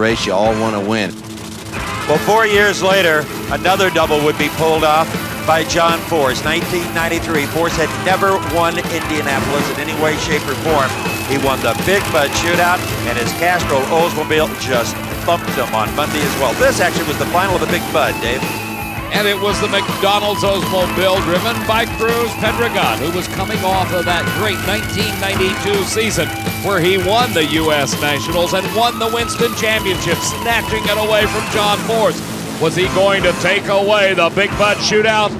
race, you all want to win. Well, 4 years later, another double would be pulled off by John Force. 1993, Force had never won Indianapolis in any way, shape, or form. He won the Big Bud Shootout, and his Castrol Oldsmobile just thumped him on Monday as well. This actually was the final of the Big Bud, Dave. And it was the McDonald's Oldsmobile driven by Cruz Pedregon, who was coming off of that great 1992 season where he won the U.S. Nationals and won the Winston Championship, snatching it away from John Force. Was he going to take away the Big Bud Shootout?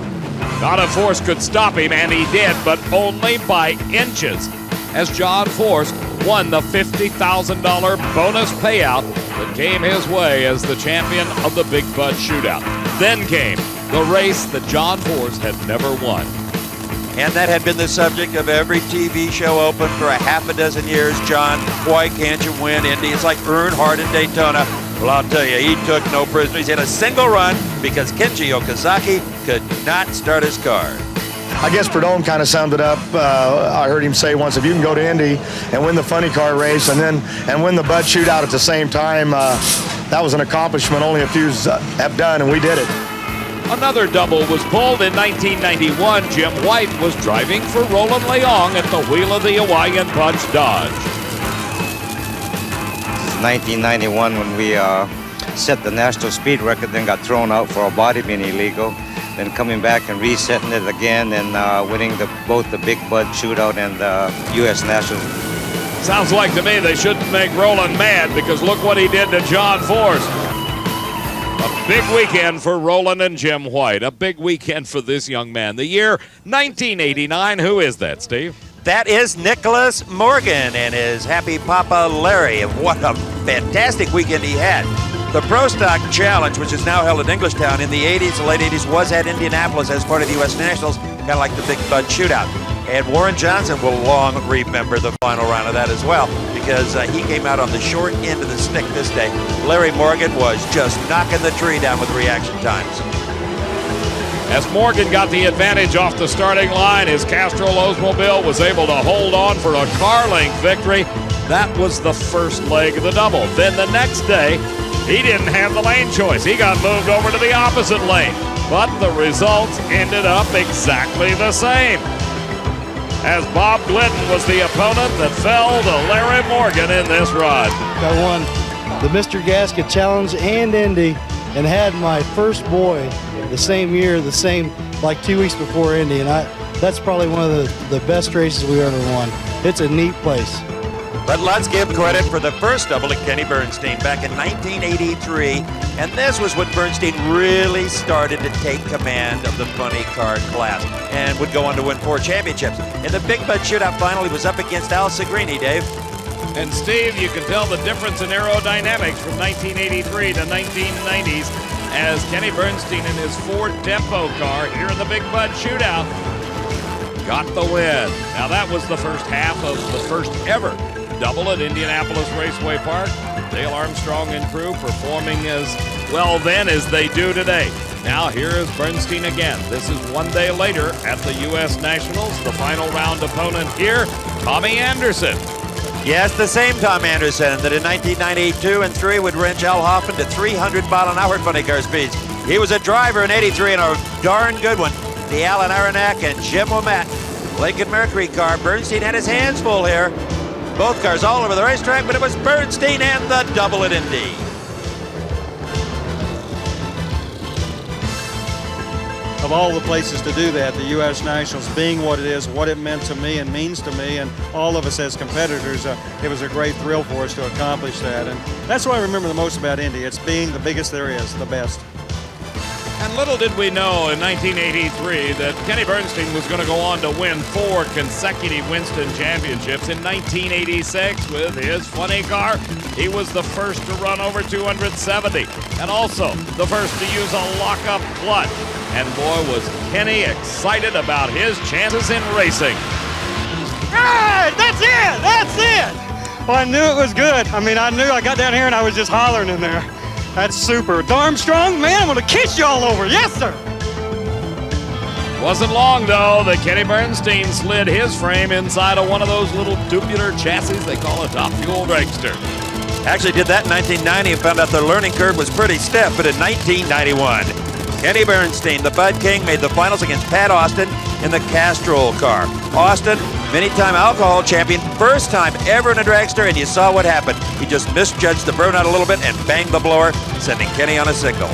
Not if Force could stop him, and he did, but only by inches, as John Force won the $50,000 bonus payout that came his way as the champion of the Big Bud Shootout. Then came the race that John Force had never won. And that had been the subject of every TV show open for a half a dozen years. John, why can't you win Indy? It's like Earnhardt in Daytona. Well, I'll tell you, he took no prisoners. He had a single run because Kenji Okazaki could not start his car. I guess Prudhomme kind of summed it up. I heard him say once, if you can go to Indy and win the funny car race and win the Bud Shootout at the same time, that was an accomplishment only a few have done, and we did it. Another double was pulled in 1991. Jim White was driving for Roland Leong at the wheel of the Hawaiian Punch Dodge. 1991 when we set the national speed record, then got thrown out for our body being illegal. Then coming back and resetting it again and winning both the Big Bud Shootout and the U.S. Nationals. Sounds like to me they shouldn't make Roland mad, because look what he did to John Force. A big weekend for Roland and Jim White. A big weekend for this young man. The year 1989. Who is that, Steve? That is Nicholas Morgan and his happy papa Larry. What a fantastic weekend he had. The Pro Stock Challenge, which is now held in Englishtown, in the 80s, the late 80s, was at Indianapolis as part of the U.S. Nationals, kind of like the Big Bud Shootout. And Warren Johnson will long remember the final round of that as well, because he came out on the short end of the stick this day. Larry Morgan was just knocking the tree down with reaction times. As Morgan got the advantage off the starting line, his Castrol Oldsmobile was able to hold on for a car-length victory. That was the first leg of the double. Then the next day, he didn't have the lane choice. He got moved over to the opposite lane. But the results ended up exactly the same, as Bob Glidden was the opponent that fell to Larry Morgan in this run. I won the Mr. Gasket Challenge and Indy, and had my first boy the same year, like 2 weeks before Indy, and that's probably one of the best races we ever won. It's a neat place. But let's give credit for the first double at Kenny Bernstein back in 1983. And this was when Bernstein really started to take command of the funny car class and would go on to win 4 championships. In the Big Bud Shootout final, he was up against Al Segrini, Dave. And Steve, you can tell the difference in aerodynamics from 1983 to 1990s, as Kenny Bernstein in his Ford Tempo car here in the Big Bud Shootout got the win. Now that was the first half of the first ever double at Indianapolis Raceway Park. Dale Armstrong and crew performing as well then as they do today. Now here is Bernstein again. This is one day later at the U.S. Nationals. The final round opponent here, Tommy Anderson. Yes, the same Tom Anderson that in 1992 and 3 would wrench Al Hoffman to 300-mile-an-hour funny car speeds. He was a driver in 83 and a darn good one. The Alan Aronak and Jim Womack Lincoln Mercury car. Bernstein had his hands full here. Both cars all over the racetrack, but it was Bernstein and the double at Indy. Of all the places to do that, the U.S. Nationals being what it is, what it meant to me and means to me, and all of us as competitors, it was a great thrill for us to accomplish that. And that's what I remember the most about Indy. It's being the biggest there is, the best. And little did we know in 1983 that Kenny Bernstein was going to go on to win 4 consecutive Winston Championships. In 1986, with his funny car, he was the first to run over 270, and also the first to use a lock-up clutch. And boy, was Kenny excited about his chances in racing. Hey, that's it! That's it! Well, I knew it was good. I mean, I knew. I got down here and I was just hollering in there. That's super. Armstrong, man, I'm going to kiss you all over. Yes, sir. Wasn't long, though, that Kenny Bernstein slid his frame inside of one of those little tubular chassis they call a top fuel dragster. Actually did that in 1990 and found out the learning curve was pretty stiff, but in 1991, Kenny Bernstein, the Bud King, made the finals against Pat Austin in the Castrol car. Austin, many-time alcohol champion, first time ever in a dragster, and you saw what happened. He just misjudged the burnout a little bit and banged the blower, sending Kenny on a single.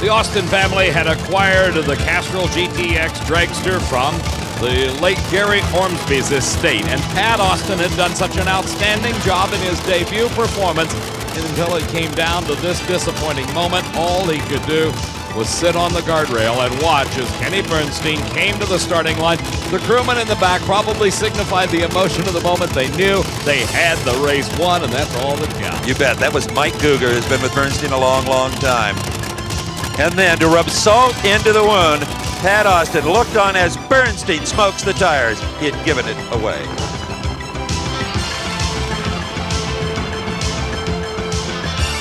The Austin family had acquired the Castrol GTX dragster from the late Gary Ormsby's estate, and Pat Austin had done such an outstanding job in his debut performance until it came down to this disappointing moment. All he could do was sit on the guardrail and watch as Kenny Bernstein came to the starting line. The crewman in the back probably signified the emotion of the moment. They knew they had the race won, and that's all that counts. You bet. That was Mike Guger, who's been with Bernstein a long, long time. And then to rub salt into the wound, Pat Austin looked on as Bernstein smokes the tires. He had given it away.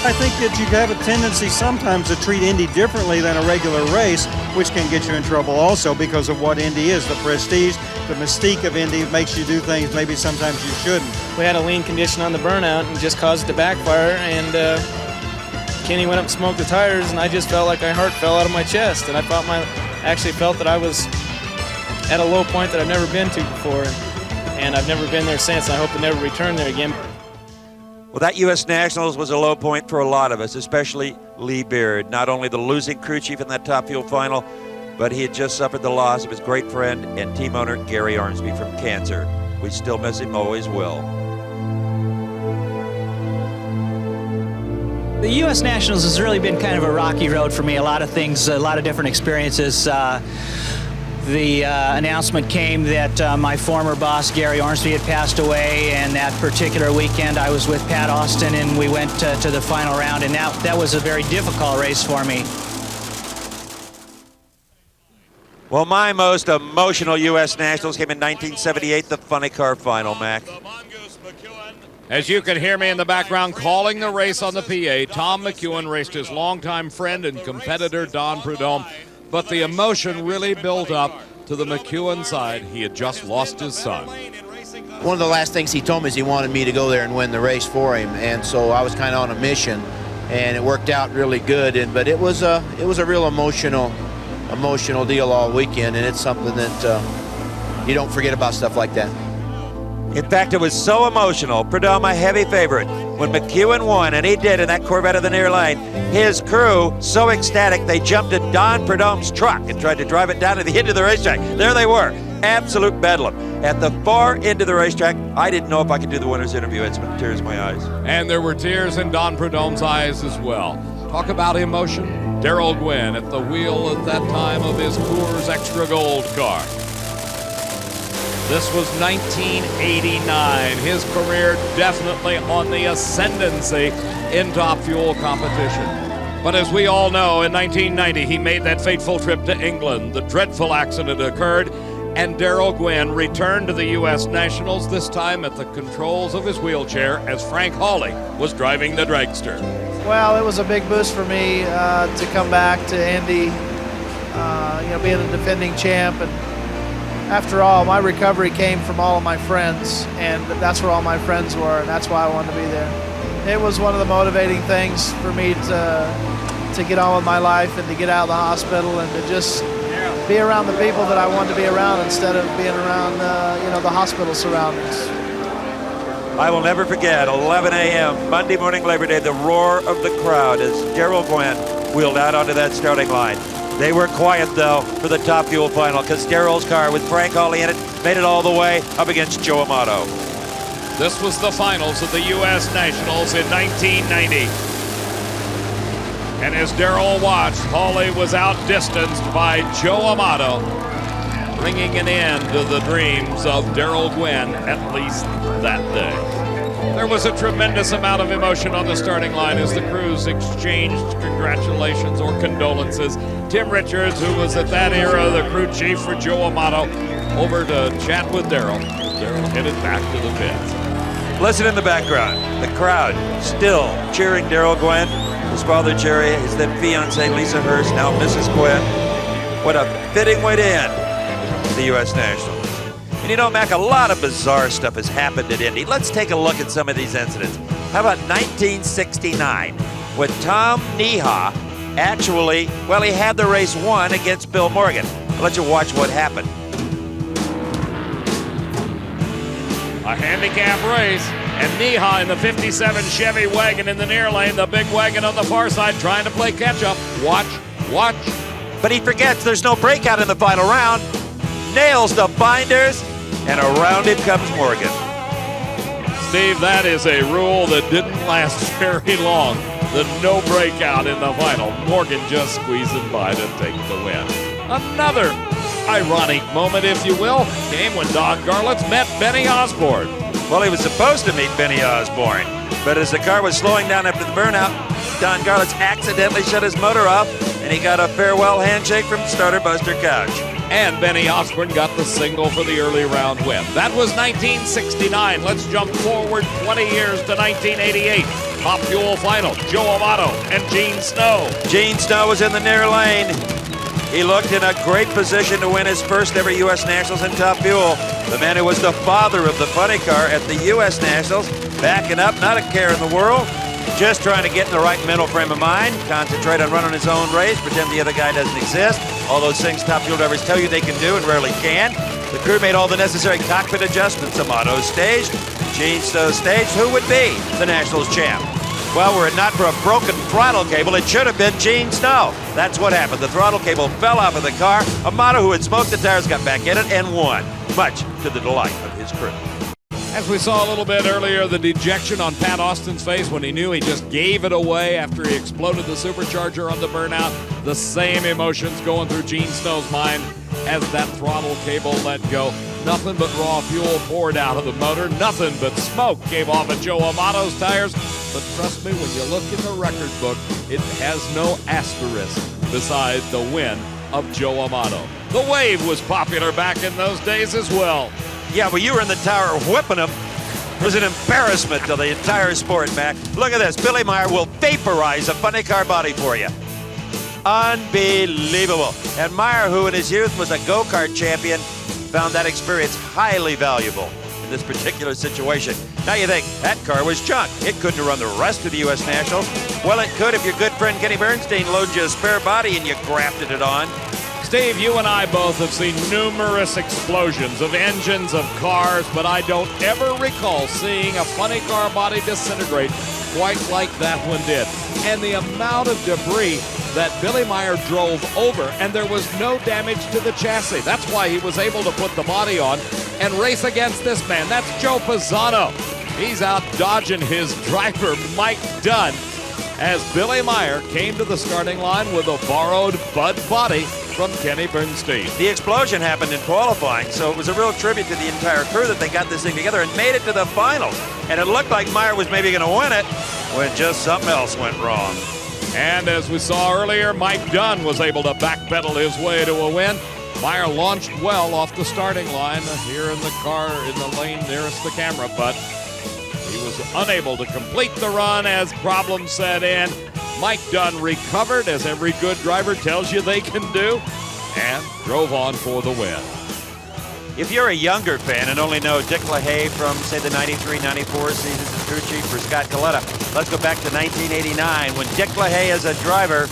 I think that you have a tendency sometimes to treat Indy differently than a regular race, which can get you in trouble also because of what Indy is. The prestige, the mystique of Indy makes you do things maybe sometimes you shouldn't. We had a lean condition on the burnout and just caused it to backfire, and Kenny went up and smoked the tires, and I just felt like my heart fell out of my chest, and I actually felt that I was at a low point that I've never been to before, and I've never been there since, and I hope to never return there again. Well, that U.S. Nationals was a low point for a lot of us, especially Lee Beard. Not only the losing crew chief in that Top Fuel final, but he had just suffered the loss of his great friend and team owner, Gary Ormsby, from cancer. We still miss him, always will. The U.S. Nationals has really been kind of a rocky road for me. A lot of things, a lot of different experiences. The announcement came that my former boss, Gary Ormsby, had passed away, and that particular weekend I was with Pat Austin, and we went to the final round, and that was a very difficult race for me. Well, my most emotional U.S. Nationals came in 1978, the funny car final, Mac. As you can hear me in the background calling the race on the PA, Tom McEwen raced his longtime friend and competitor Don Prudhomme, but the emotion really built up to the McEwen side. He had just lost his son. One of the last things he told me is he wanted me to go there and win the race for him, and so I was kind of on a mission, and it worked out really good. But it was a real emotional deal all weekend, and it's something that you don't forget about stuff like that. In fact, it was so emotional. Prudhomme, a heavy favorite. When McEwen won, and he did in that Corvette of the near lane, his crew, so ecstatic, they jumped in Don Prudhomme's truck and tried to drive it down to the end of the racetrack. There they were, absolute bedlam. At the far end of the racetrack, I didn't know if I could do the winner's interview. It's with tears in my eyes. And there were tears in Don Prudhomme's eyes as well. Talk about emotion. Darrell Gwynn at the wheel at that time of his Coors Extra Gold car. This was 1989. His career definitely on the ascendancy in Top Fuel competition. But as we all know, in 1990, he made that fateful trip to England. The dreadful accident occurred, and Darrell Gwynn returned to the U.S. Nationals, this time at the controls of his wheelchair as Frank Hawley was driving the dragster. Well, it was a big boost for me to come back to Indy, being a defending champ. And after all, my recovery came from all of my friends, and that's where all my friends were, and that's why I wanted to be there. It was one of the motivating things for me to get on with my life and to get out of the hospital and to just be around the people that I wanted to be around instead of being around, the hospital surroundings. I will never forget 11 a.m. Monday morning Labor Day, the roar of the crowd as Darrell Gwynn wheeled out onto that starting line. They were quiet, though, for the Top Fuel final because Darrell's car with Frank Hawley in it made it all the way up against Joe Amato. This was the finals of the U.S. Nationals in 1990. And as Darrell watched, Hawley was outdistanced by Joe Amato, bringing an end to the dreams of Darrell Gwynn, at least that day. There was a tremendous amount of emotion on the starting line as the crews exchanged congratulations or condolences. Tim Richards, who was at that era the crew chief for Joe Amato, over to chat with Darrell. Darrell headed back to the pits. Listen in the background, the crowd still cheering Darrell Gwynn, his father Jerry, his then fiancee Lisa Hurst, now Mrs. Gwynn. What a fitting way to end the U.S. Nationals. And you know, Mac, a lot of bizarre stuff has happened at Indy. Let's take a look at some of these incidents. How about 1969 with Tom Neha actually, well, he had the race won against Bill Morgan. I'll let you watch what happened. A handicap race, and Neha in the 57 Chevy wagon in the near lane, the big wagon on the far side trying to play catch-up. Watch. But he forgets there's no breakout in the final round. Nails the binders, and around him comes Morgan. Steve, that is a rule that didn't last very long. The no breakout in the final. Morgan just squeezing by to take the win. Another ironic moment, if you will, came when Don Garlits met Benny Osborne. Well, he was supposed to meet Benny Osborne, but as the car was slowing down after the burnout, Don Garlits accidentally shut his motor off, and he got a farewell handshake from starter Buster Couch. And Benny Osborne got the single for the early round win. That was 1969. Let's jump forward 20 years to 1988. Top Fuel final, Joe Amato and Gene Snow. Gene Snow was in the near lane. He looked in a great position to win his first ever U.S. Nationals in Top Fuel. The man who was the father of the funny car at the U.S. Nationals, backing up, not a care in the world, just trying to get in the right mental frame of mind, concentrate on running his own race, pretend the other guy doesn't exist. All those things Top Fuel drivers tell you they can do and rarely can. The crew made all the necessary cockpit adjustments. Amato staged, Gene Snow staged. Who would be the Nationals champ? Well, were it not for a broken throttle cable, it should have been Gene Snow. That's what happened. The throttle cable fell off of the car. Amato, who had smoked the tires, got back in it and won, much to the delight of his crew. As we saw a little bit earlier, the dejection on Pat Austin's face when he knew he just gave it away after he exploded the supercharger on the burnout. The same emotions going through Gene Snow's mind as that throttle cable let go. Nothing but raw fuel poured out of the motor. Nothing but smoke came off of Joe Amato's tires. But trust me, when you look in the record book, it has no asterisk beside the win of Joe Amato. The Wave was popular back in those days as well. Yeah, well, you were in the tower whipping him. It was an embarrassment to the entire sport, Mac. Look at this. Billy Meyer will vaporize a funny car body for you. Unbelievable. And Meyer, who in his youth was a go-kart champion, found that experience highly valuable in this particular situation. Now you think, that car was junk. It couldn't run the rest of the U.S. Nationals. Well, it could if your good friend Kenny Bernstein loaned you a spare body and you grafted it on. Steve, you and I both have seen numerous explosions of engines, of cars, but I don't ever recall seeing a funny car body disintegrate quite like that one did. And the amount of debris that Billy Meyer drove over, and there was no damage to the chassis. That's why he was able to put the body on and race against this man. That's Joe Pisano. He's out dodging his driver, Mike Dunn, as Billy Meyer came to the starting line with a borrowed Bud body from Kenny Bernstein. The explosion happened in qualifying, so it was a real tribute to the entire crew that they got this thing together and made it to the finals. And it looked like Meyer was maybe going to win it when just something else went wrong. And as we saw earlier, Mike Dunn was able to backpedal his way to a win. Meyer launched well off the starting line here in the car in the lane nearest the camera, but he was unable to complete the run as problems set in. Mike Dunn recovered, as every good driver tells you they can do, and drove on for the win. If you're a younger fan and only know Dick LaHaye from, say, the 93-94 seasons as crew chief for Scott Coletta, let's go back to 1989 when Dick LaHaye as a driver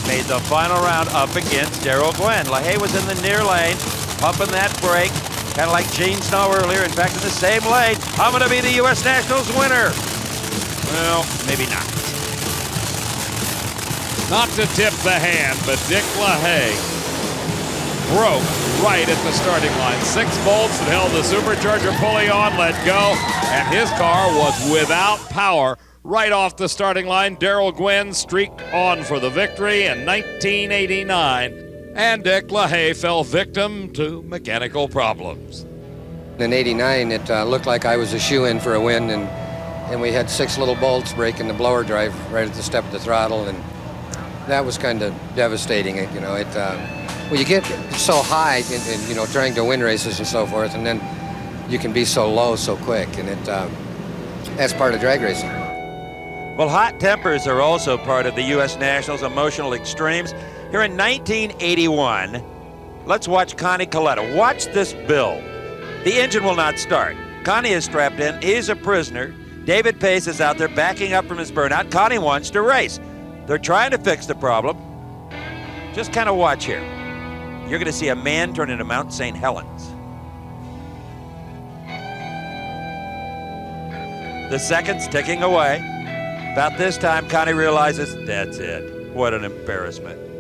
made the final round up against Darrell Gwynn. LaHaye was in the near lane, pumping that brake, kind of like Gene Snow earlier. In fact, in the same lane, I'm going to be the U.S. Nationals winner. Well, maybe not. Not to tip the hand, but Dick LaHaye broke right at the starting line. 6 volts that held the supercharger pulley on, let go, and his car was without power right off the starting line. Darrell Gwynn streaked on for the victory in 1989, and Dick LaHaye fell victim to mechanical problems. In '89, it looked like I was a shoe-in for a win, and we had 6 little bolts breaking the blower drive right at the step of the throttle, and that was kind of devastating. You know, well, you get so high, in, you know, trying to win races and so forth, and then you can be so low so quick, and that's part of drag racing. Well, hot tempers are also part of the U.S. Nationals' emotional extremes. Here in 1981, let's watch Connie Coletta. Watch this build. The engine will not start. Connie is strapped in. He's a prisoner. David Pace is out there backing up from his burnout. Connie wants to race. They're trying to fix the problem. Just kind of watch here. You're going to see a man turn into Mount St. Helens. The seconds ticking away. About this time, Connie realizes, that's it. What an embarrassment.